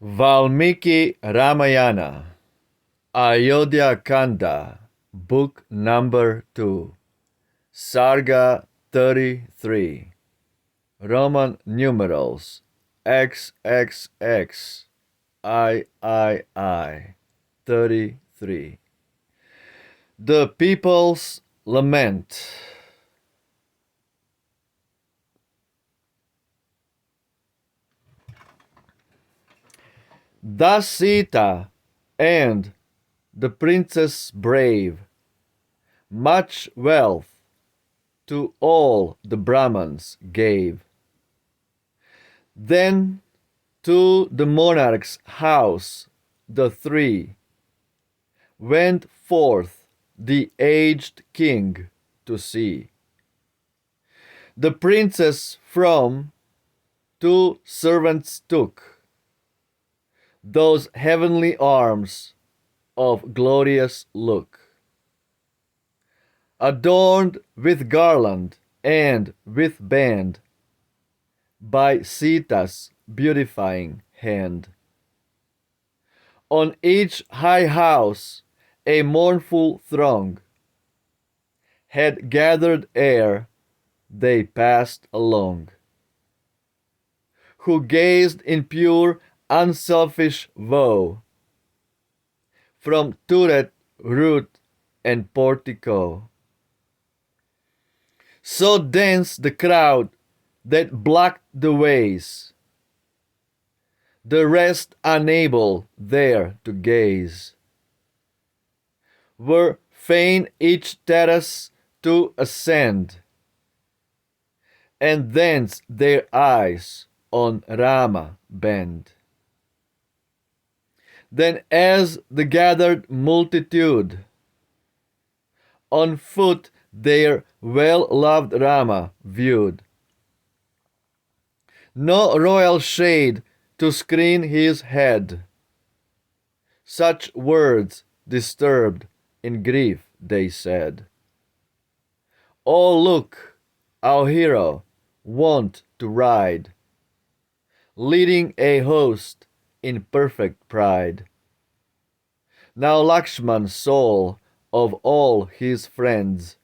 Valmiki Ramayana, Ayodhya Kanda, Book number 2, Sarga 33, Roman numerals XXX, III, 33. The People's Lament. Thus Sita and the princess brave much wealth to all the Brahmans gave. Then to the monarch's house the three went forth the aged king to see. The princess from 2 servants took those heavenly arms of glorious look, adorned with garland and with band by Sita's beautifying hand. On each high house a mournful throng had gathered ere they passed along, who gazed in pure unselfish vow from turret, roof, and portico. So dense the crowd that blocked the ways, the rest unable there to gaze, were fain each terrace to ascend, and thence their eyes on Rama bend. Then as the gathered multitude on foot their well-loved Rama viewed, no royal shade to screen his head, such words disturbed in grief they said. Oh look, our hero wont to ride, leading a host in perfect pride. Now Lakshman, soul of all his friends,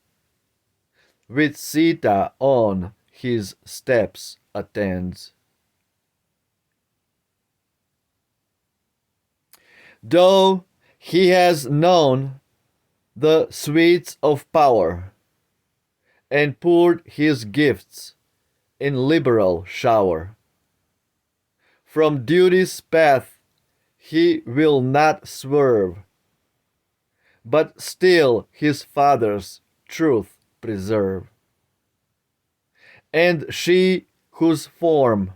with Sita on his steps attends. Though he has known the sweets of power, and poured his gifts in liberal shower, from duty's path he will not swerve, but still his father's truth preserve. And she whose form,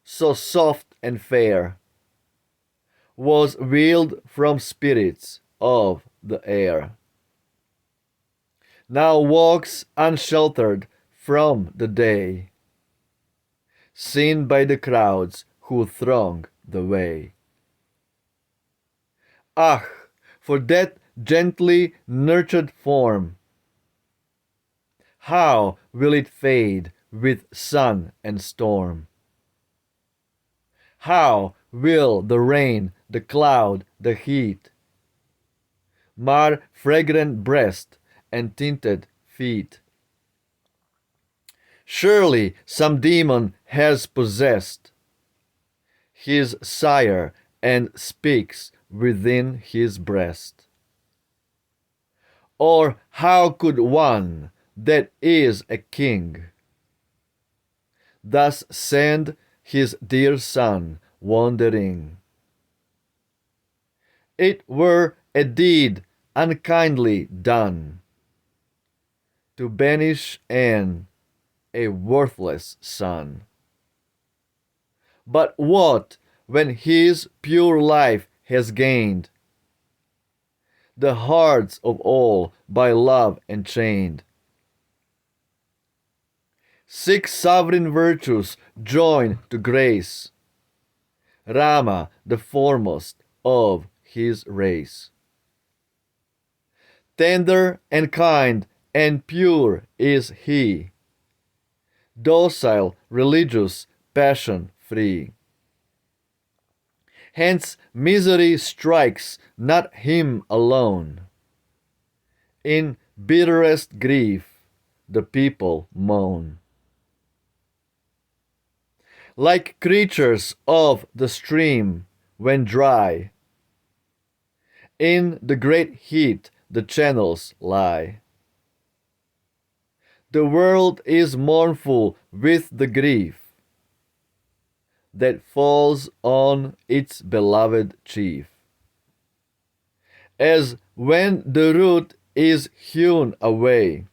so soft and fair, was wheeled from spirits of the air, now walks unsheltered from the day, seen by the crowds who throng the way. Ah, for that gently nurtured form! How will it fade with sun and storm? How will the rain, the cloud, the heat mar fragrant breast and tinted feet? Surely some demon has possessed his sire and speaks within his breast. Or how could one that is a king thus send his dear son wandering? It were a deed unkindly done to banish a worthless son. But what when his pure life has gained the hearts of all by love enchained? 6 sovereign virtues join to grace Rama, the foremost of his race. Tender and kind and pure is he, docile, religious, passion free. Hence misery strikes not him alone. In bitterest grief the people moan. Like creatures of the stream when dry, in the great heat the channels lie. The world is mournful with the grief that falls on its beloved chief. As when the root is hewn away,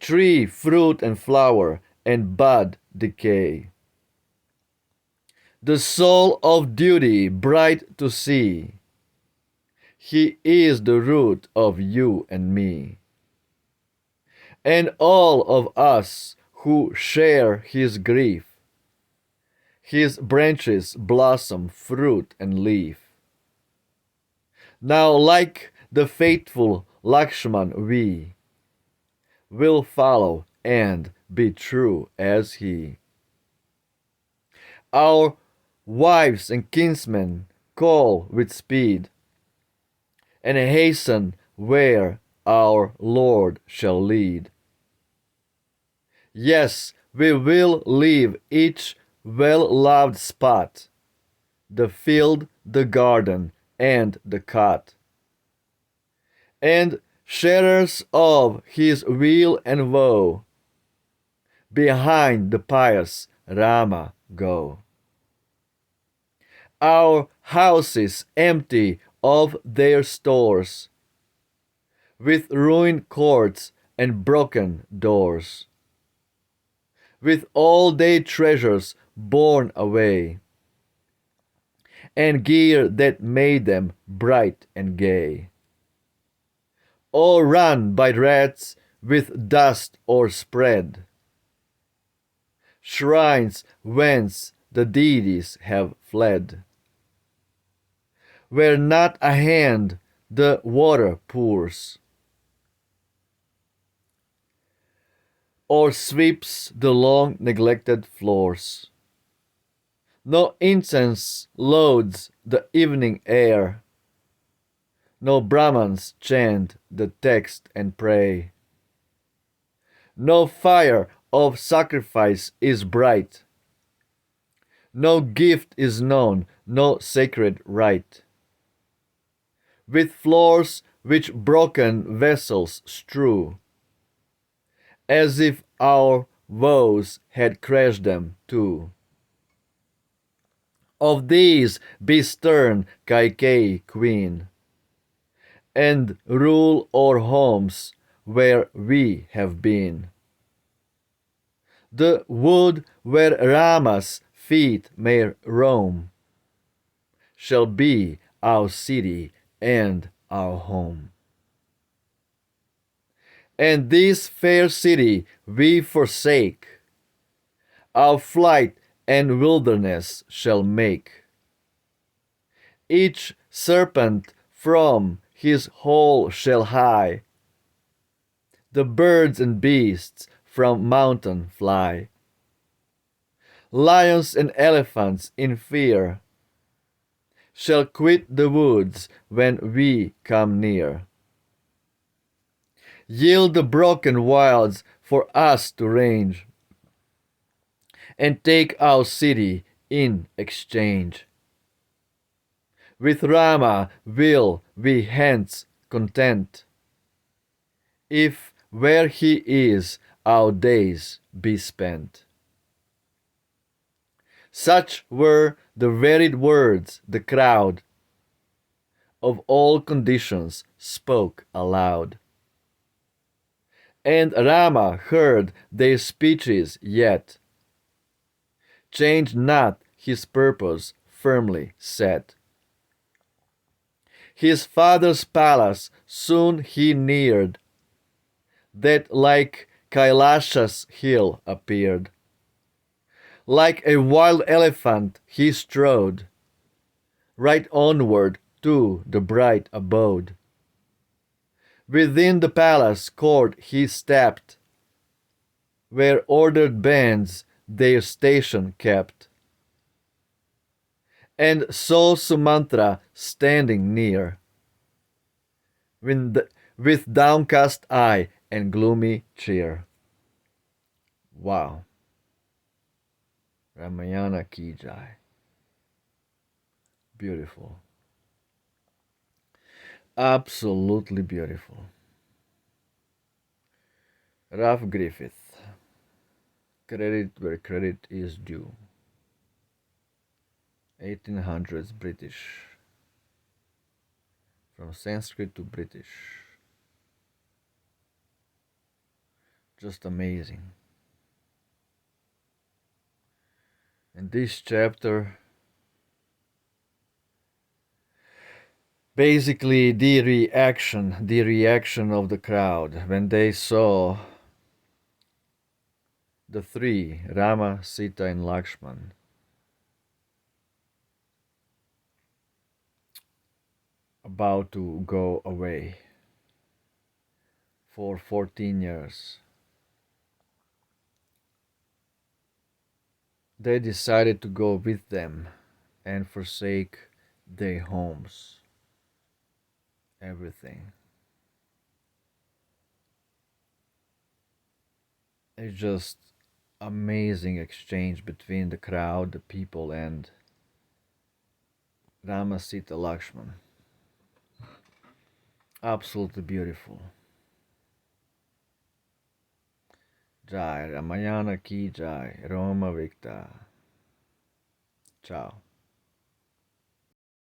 tree, fruit, and flower, and bud decay. The soul of duty bright to see, he is the root of you and me, and all of us who share his grief. His branches blossom, fruit, and leaf. Now like the faithful Lakshman we will follow and be true as he. Our wives and kinsmen call with speed, and hasten where our Lord shall lead. Yes, we will leave each well-loved spot, the field, the garden, and the cot, and sharers of his weal and woe, behind the pious Rama go. Our houses empty of their stores, with ruined courts and broken doors, with all their treasures borne away, and gear that made them bright and gay, all run by rats with dust o'erspread, shrines whence the deities have fled, where not a hand the water pours, or sweeps the long neglected floors. No incense loads the evening air, no Brahmans chant the text and pray. No fire of sacrifice is bright, no gift is known, no sacred rite. With floors which broken vessels strew, as if our woes had crashed them too. Of these be stern Kaikeyi queen, and rule o'er homes where we have been. The wood where Rama's feet may roam shall be our city and our home. And this fair city we forsake, our flight and wilderness shall make. Each serpent from his hole shall hie, the birds and beasts from mountain fly. Lions and elephants in fear shall quit the woods when we come near. Yield the broken wilds for us to range, and take our city in exchange. With Rama will we hence content, if where he is our days be spent. Such were the varied words the crowd of all conditions spoke aloud. And Rama heard their speeches yet, changed not his purpose firmly set. His father's palace soon he neared, that like Kailasha's hill appeared. Like a wild elephant he strode, right onward to the bright abode. Within the palace court he stepped, where ordered bands their station kept. and saw Sumantra standing near, with downcast eye and gloomy cheer. Wow. Ramayana ki jai. Beautiful. Absolutely beautiful. Ralph Griffith. Credit where credit is due. 1800s British. From Sanskrit to British. Just amazing. And this chapter, basically the reaction of the crowd when they saw the three, Rama, Sita and Lakshman, about to go away for 14 years. They decided to go with them and forsake their homes, everything. It's just amazing exchange between the crowd, the people, and Rama, Sita, Lakshman. Absolutely beautiful. Jai Ramayana ki jai, Roma Victa. Ciao.